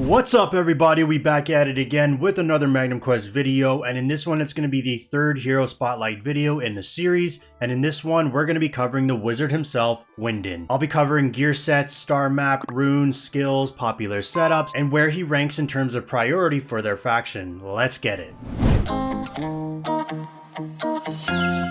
What's up everybody, we back at it again with another Magnum Quest video, and in this one it's going to be the third hero spotlight video in the series, and in this one we're going to be covering the wizard himself, Winden. I'll be covering gear sets, star map, runes, skills, popular setups, and where he ranks in terms of priority for their faction. Let's get it.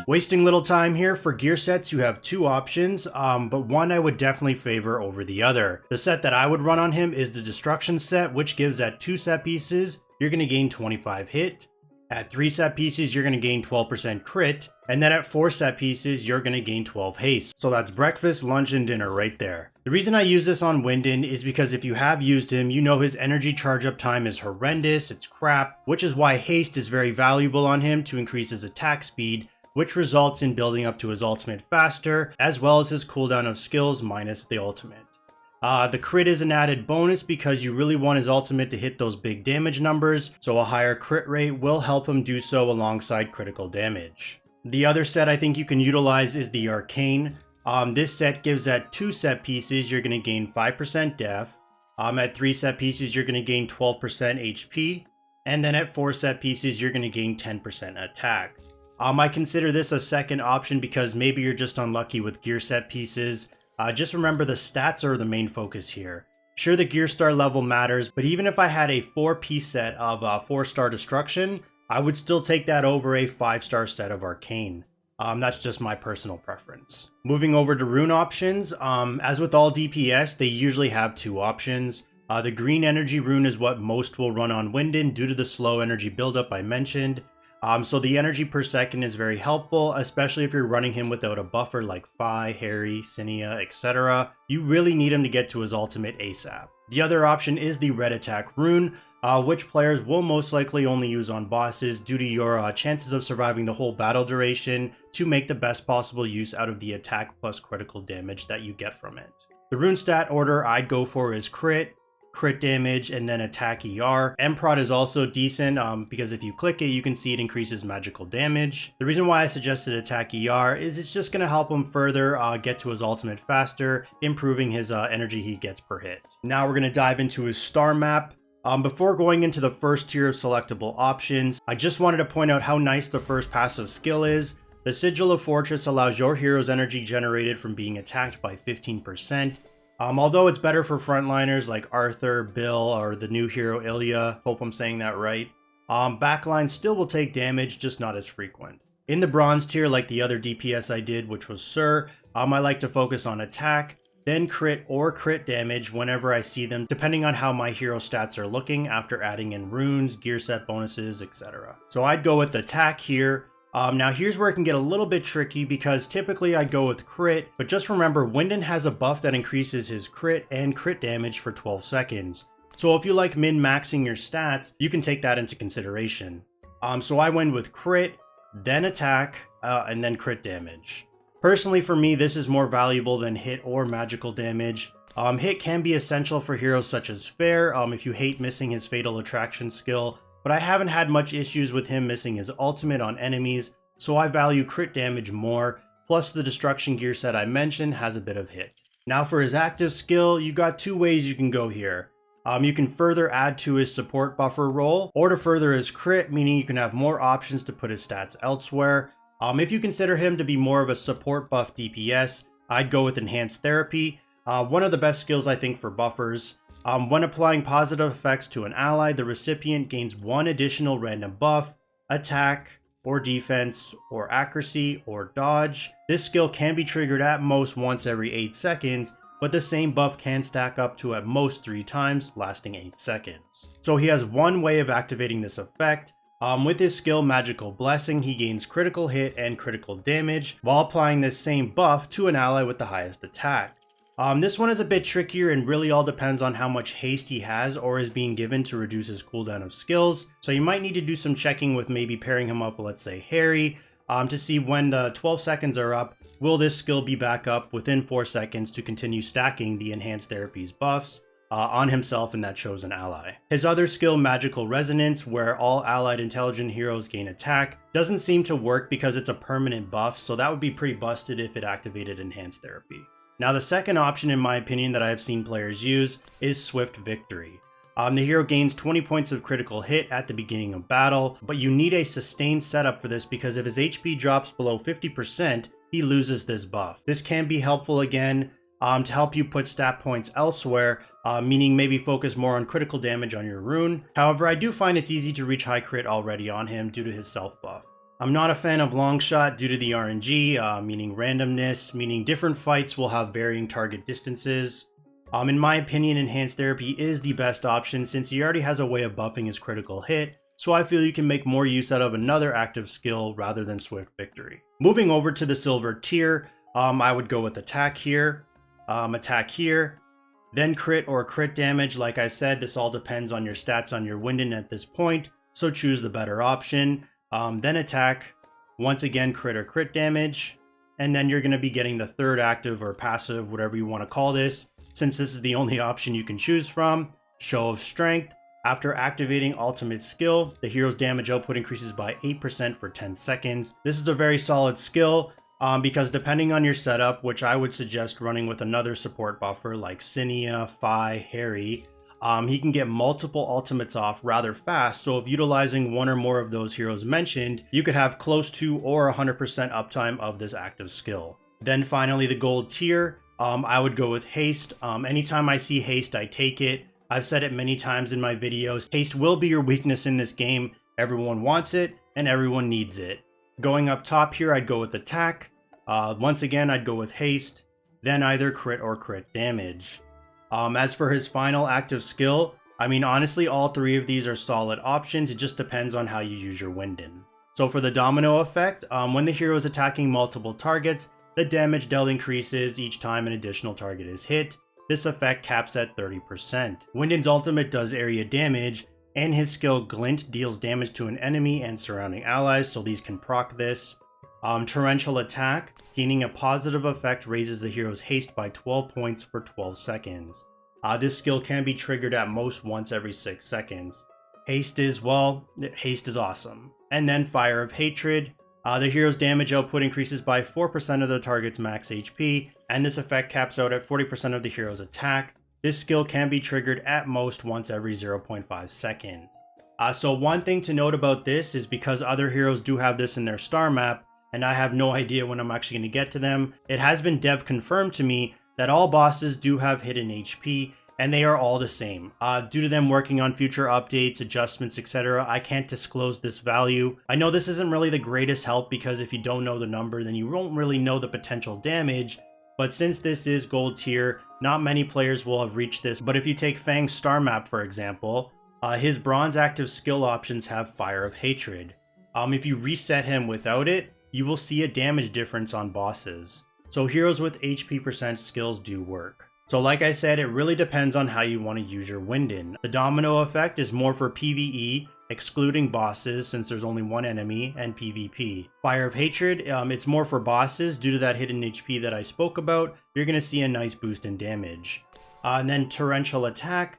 Wasting little time here, for gear sets you have two options, but one I would definitely favor over the other. The set that I would run on him is the destruction set, which gives at 2 set pieces you're going to gain 25 hit, at 3 set pieces you're going to gain 12% crit, and then at 4 set pieces you're going to gain 12 haste. So that's breakfast, lunch, and dinner right there. The reason I use this on Winden is because if you have used him, you know his energy charge up time is horrendous, it's crap, which is why haste is very valuable on him to increase his attack speed, which results in building up to his ultimate faster, as well as his cooldown of skills minus the ultimate. The crit is an added bonus because you really want his ultimate to hit those big damage numbers, so a higher crit rate will help him do so alongside critical damage. The other set I think you can utilize is the Arcane. This set gives at 2 set pieces you're going to gain 5% def, at 3 set pieces you're going to gain 12% HP, and then at 4 set pieces you're going to gain 10% attack. I consider this a second option because maybe you're just unlucky with gear set pieces. Just remember the stats are the main focus here. Sure, the gear star level matters, but even if I had a 4-piece set of 4-star destruction, I would still take that over a 5-star set of Arcane. That's just my personal preference. Moving over to rune options, as with all DPS, they usually have 2 options. The green energy rune is what most will run on Winden due to the slow energy buildup I mentioned. So the energy per second is very helpful, especially if you're running him without a buffer like Fi, Harry, Cinia, etc. You really need him to get to his ultimate ASAP. The other option is the red attack rune, which players will most likely only use on bosses due to your chances of surviving the whole battle duration to make the best possible use out of the attack plus critical damage that you get from it. The rune stat order I'd go for is crit damage, and then attack ER. Prod is also decent because if you click it, you can see it increases magical damage. The reason why I suggested attack ER is it's just going to help him further get to his ultimate faster, improving his energy he gets per hit. Now we're going to dive into his star map. Before going into the first tier of selectable options, I just wanted to point out how nice the first passive skill is. The Sigil of Fortress allows your hero's energy generated from being attacked by 15%. Although it's better for frontliners like Arthur, Bill, or the new hero Ilya, hope I'm saying that right, backline still will take damage, just not as frequent. In the bronze tier, like the other DPS I did, which was Sir, I like to focus on attack, then crit or crit damage whenever I see them, depending on how my hero stats are looking after adding in runes, gear set bonuses, etc. So I'd go with attack here. Now here's where it can get a little bit tricky because typically I'd go with crit, but just remember Winden has a buff that increases his crit and crit damage for 12 seconds. So if you like min-maxing your stats, you can take that into consideration. So I went with crit, then attack, and then crit damage. Personally for me, this is more valuable than hit or magical damage. Hit can be essential for heroes such as Fair, if you hate missing his fatal attraction skill, but I haven't had much issues with him missing his ultimate on enemies, so I value crit damage more, plus the destruction gear set I mentioned has a bit of hit. Now for his active skill, you got 2 ways you can go here. You can further add to his support buffer role, or to further his crit, meaning you can have more options to put his stats elsewhere. If you consider him to be more of a support buff DPS, I'd go with enhanced therapy, one of the best skills I think for buffers. When applying positive effects to an ally, the recipient gains 1 additional random buff, attack, or defense, or accuracy, or dodge. This skill can be triggered at most once every 8 seconds, but the same buff can stack up to at most 3 times, lasting 8 seconds. So he has one way of activating this effect. With his skill Magical Blessing, he gains critical hit and critical damage, while applying this same buff to an ally with the highest attack. This one is a bit trickier and really all depends on how much haste he has or is being given to reduce his cooldown of skills. So you might need to do some checking with maybe pairing him up with, let's say, Harry, to see when the 12 seconds are up, will this skill be back up within 4 seconds to continue stacking the enhanced therapies buffs on himself and that chosen ally. His other skill, Magical Resonance, where all allied intelligent heroes gain attack, doesn't seem to work because it's a permanent buff, so that would be pretty busted if it activated enhanced therapy. Now the second option in my opinion that I have seen players use is Swift Victory. The hero gains 20 points of critical hit at the beginning of battle, but you need a sustained setup for this because if his HP drops below 50%, he loses this buff. This can be helpful again to help you put stat points elsewhere, meaning maybe focus more on critical damage on your rune. However, I do find it's easy to reach high crit already on him due to his self buff. I'm not a fan of Longshot due to the RNG, meaning randomness, meaning different fights will have varying target distances. In my opinion, Enhanced Therapy is the best option since he already has a way of buffing his critical hit, so I feel you can make more use out of another active skill rather than Swift Victory. Moving over to the silver tier, I would go with attack here, then crit or crit damage. Like I said, this all depends on your stats on your Winden at this point, so choose the better option. Then attack, once again crit or crit damage, and then you're going to be getting the third active or passive, whatever you want to call this, since this is the only option you can choose from, Show of Strength. After activating ultimate skill, the hero's damage output increases by 8% for 10 seconds. This is a very solid skill because depending on your setup, which I would suggest running with another support buffer like Cinia, Phi, Harry, he can get multiple ultimates off rather fast, so if utilizing one or more of those heroes mentioned, you could have close to or 100% uptime of this active skill. Then finally, the gold tier, I would go with Haste. Anytime I see Haste, I take it. I've said it many times in my videos, Haste will be your weakness in this game. Everyone wants it, and everyone needs it. Going up top here, I'd go with Attack. Once again, I'd go with Haste, then either crit or crit damage. As for his final active skill, I mean, honestly, all three of these are solid options. It just depends on how you use your Winden. So for the domino effect, when the hero is attacking multiple targets, the damage dealt increases each time an additional target is hit. This effect caps at 30%. Winden's ultimate does area damage, and his skill Glint deals damage to an enemy and surrounding allies, so these can proc this. Torrential Attack, gaining a positive effect, raises the hero's haste by 12 points for 12 seconds. This skill can be triggered at most once every 6 seconds. Haste is awesome. And then Fire of Hatred. The hero's damage output increases by 4% of the target's max HP, and this effect caps out at 40% of the hero's attack. This skill can be triggered at most once every 0.5 seconds. So one thing to note about this is because other heroes do have this in their star map, and I have no idea when I'm actually going to get to them, it has been dev confirmed to me that all bosses do have hidden HP, and they are all the same. Due to them working on future updates, adjustments, etc., I can't disclose this value. I know this isn't really the greatest help because if you don't know the number, then you won't really know the potential damage, but since this is gold tier, not many players will have reached this. But if you take Fang's star map, for example, his bronze active skill options have Fire of Hatred. If you reset him without it, you will see a damage difference on bosses. So heroes with HP percent skills do work. So like I said, it really depends on how you want to use your Winden. The domino effect is more for PvE, excluding bosses since there's only one enemy, and PvP. Fire of Hatred, it's more for bosses due to that hidden HP that I spoke about. You're going to see a nice boost in damage. And then Torrential Attack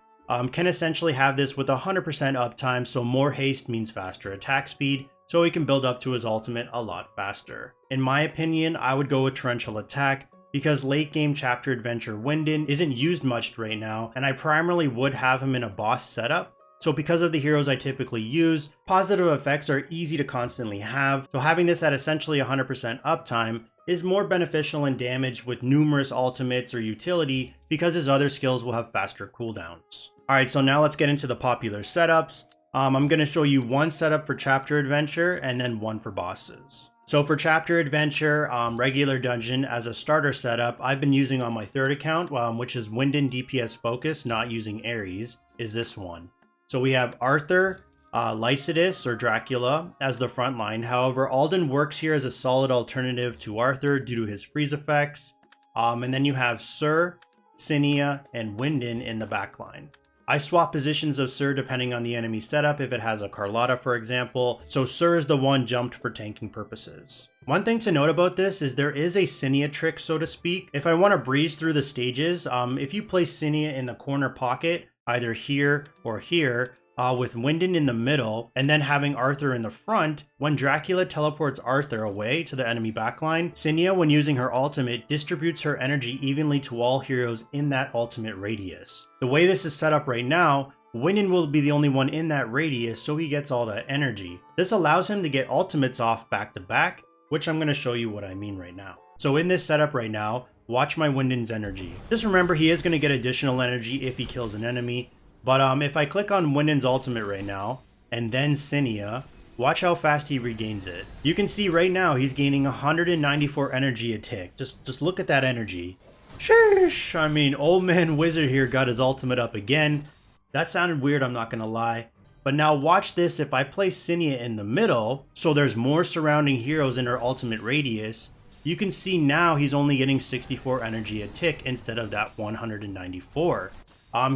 can essentially have this with 100% uptime, so more haste means faster attack speed, so he can build up to his ultimate a lot faster. In my opinion, I would go with Torrential Attack because late game chapter adventure Winden isn't used much right now, and I primarily would have him in a boss setup. So because of the heroes I typically use, positive effects are easy to constantly have, so having this at essentially 100% uptime is more beneficial in damage with numerous ultimates or utility because his other skills will have faster cooldowns. Alright, so now let's get into the popular setups. I'm going to show you one setup for chapter adventure and then one for bosses. So for chapter adventure, regular dungeon as a starter setup, I've been using on my third account, which is Winden DPS focus, not using Ares, is this one. So we have Arthur, Lycidas or Dracula as the front line. However, Alden works here as a solid alternative to Arthur due to his freeze effects. And then you have Sir, Cinia, and Winden in the back line. I swap positions of Sir depending on the enemy setup if it has a Carlotta, for example, so Sir is the one jumped for tanking purposes. One thing to note about this is there is a Cinia trick, so to speak. If I want to breeze through the stages, if you place Cinia in the corner pocket, either here or here, with Winden in the middle, and then having Arthur in the front, when Dracula teleports Arthur away to the enemy backline, Cinia, when using her ultimate, distributes her energy evenly to all heroes in that ultimate radius. The way this is set up right now, Winden will be the only one in that radius, so he gets all that energy. This allows him to get ultimates off back to back, which I'm going to show you what I mean right now. So in this setup right now, watch my Winden's energy. Just remember he is going to get additional energy if he kills an enemy, but if I click on Winden's ultimate right now, and then Cinia, watch how fast he regains it. You can see right now he's gaining 194 energy a tick. Just look at that energy. Sheesh! I mean, old man wizard here got his ultimate up again. That sounded weird, I'm not gonna lie. But now watch this, if I place Cinia in the middle, so there's more surrounding heroes in her ultimate radius, you can see now he's only getting 64 energy a tick instead of that 194.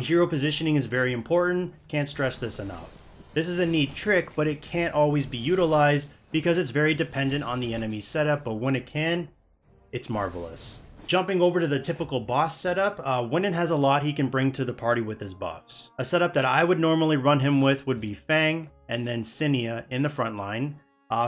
Hero positioning is very important, can't stress this enough. This is a neat trick, but it can't always be utilized because it's very dependent on the enemy's setup, but when it can, it's marvelous. Jumping over to the typical boss setup, Winden has a lot he can bring to the party with his buffs. A setup that I would normally run him with would be Fang, and then Cinia in the front line.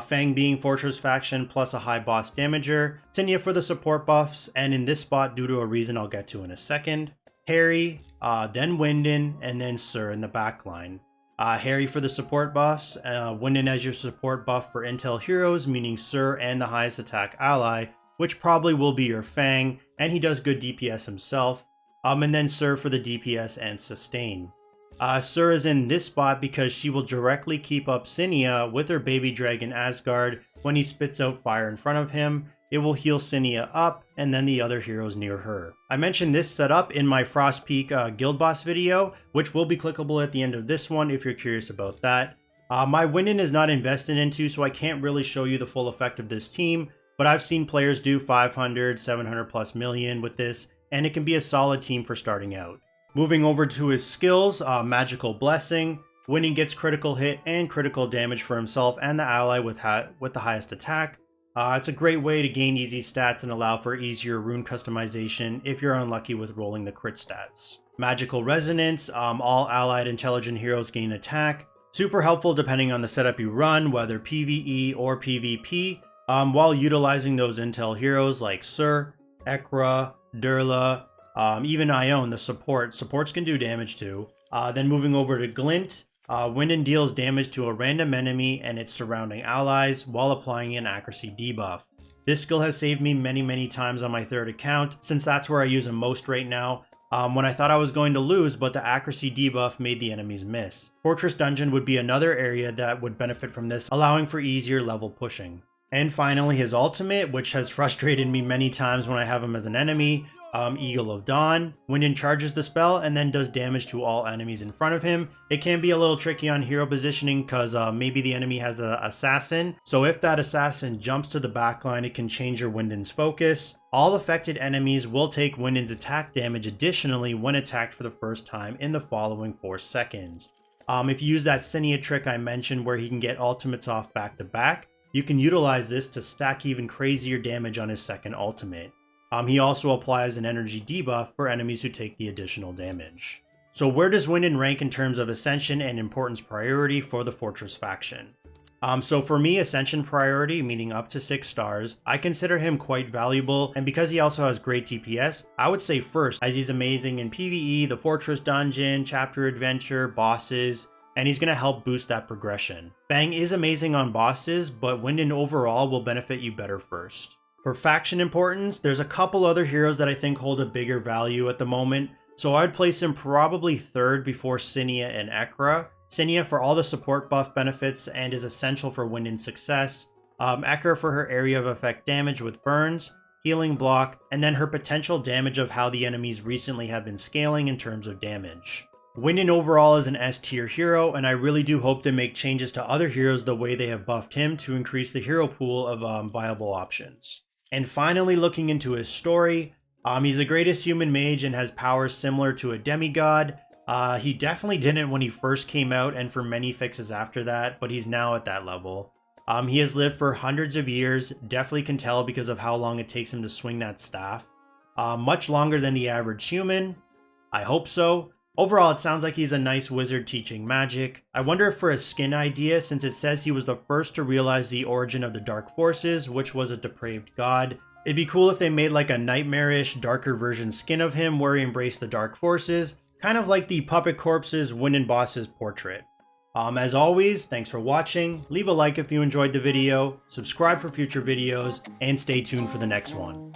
Fang being Fortress Faction plus a high boss damager, Cinia for the support buffs, and in this spot due to a reason I'll get to in a second. Harry, then Winden, and then Sir in the back line. Harry for the support buffs, Winden as your support buff for intel heroes, meaning Sir and the highest attack ally, which probably will be your Fang, and he does good DPS himself, and then Sir for the DPS and sustain. Sir is in this spot because she will directly keep up Cinia with her baby dragon Asgard when he spits out fire in front of him. It will heal Cinia up, and then the other heroes near her. I mentioned this setup in my Frost Peak Guild Boss video, which will be clickable at the end of this one if you're curious about that. My Winden is not invested into, so I can't really show you the full effect of this team, but I've seen players do 500, 700 plus million with this, and it can be a solid team for starting out. Moving over to his skills, Magical Blessing. Winden gets critical hit and critical damage for himself and the ally with the highest attack. It's a great way to gain easy stats and allow for easier rune customization if you're unlucky with rolling the crit stats. Magical Resonance, all allied intelligent heroes gain attack. Super helpful depending on the setup you run, whether PvE or PvP, while utilizing those intel heroes like Sir, Ekra, Durla, even Ione, the support. Supports can do damage too. Then moving over to Glint, Winden deals damage to a random enemy and its surrounding allies while applying an accuracy debuff. This skill has saved me many times on my third account, since that's where I use him most right now, when I thought I was going to lose, but the accuracy debuff made the enemies miss. Fortress Dungeon would be another area that would benefit from this, allowing for easier level pushing. And finally his ultimate, which has frustrated me many times when I have him as an enemy, Eagle of Dawn. Winden charges the spell and then does damage to all enemies in front of him. It can be a little tricky on hero positioning because maybe the enemy has an assassin. So if that assassin jumps to the backline, it can change your Winden's focus. All affected enemies will take Winden's attack damage additionally when attacked for the first time in the following 4 seconds. If you use that Cinia trick I mentioned where he can get ultimates off back to back, you can utilize this to stack even crazier damage on his second ultimate. He also applies an energy debuff for enemies who take the additional damage. So where does Winden rank in terms of Ascension and importance priority for the Fortress faction? So for me, Ascension priority, meaning up to 6 stars, I consider him quite valuable, and because he also has great DPS, I would say first, as he's amazing in PvE, the Fortress Dungeon, Chapter Adventure, bosses, and he's going to help boost that progression. Fang is amazing on bosses, but Winden overall will benefit you better first. For faction importance, there's a couple other heroes that I think hold a bigger value at the moment, so I'd place him probably third before Cinia and Ekra. Cinia for all the support buff benefits and is essential for Winden's success. Ekra for her area of effect damage with burns, healing block, and then her potential damage of how the enemies recently have been scaling in terms of damage. Winden overall is an S tier hero, and I really do hope they make changes to other heroes the way they have buffed him to increase the hero pool of viable options. And finally, looking into his story, he's the greatest human mage and has powers similar to a demigod. He definitely didn't when he first came out and for many fixes after that, but he's now at that level. He has lived for hundreds of years, definitely can tell because of how long it takes him to swing that staff. Much longer than the average human. I hope so. Overall, it sounds like he's a nice wizard teaching magic. I wonder if for a skin idea, since it says he was the first to realize the origin of the dark forces, which was a depraved god. It'd be cool if they made like a nightmarish, darker version skin of him where he embraced the dark forces, kind of like the Puppet Corpse's Winden boss's portrait. As always, thanks for watching, leave a like if you enjoyed the video, subscribe for future videos, and stay tuned for the next one.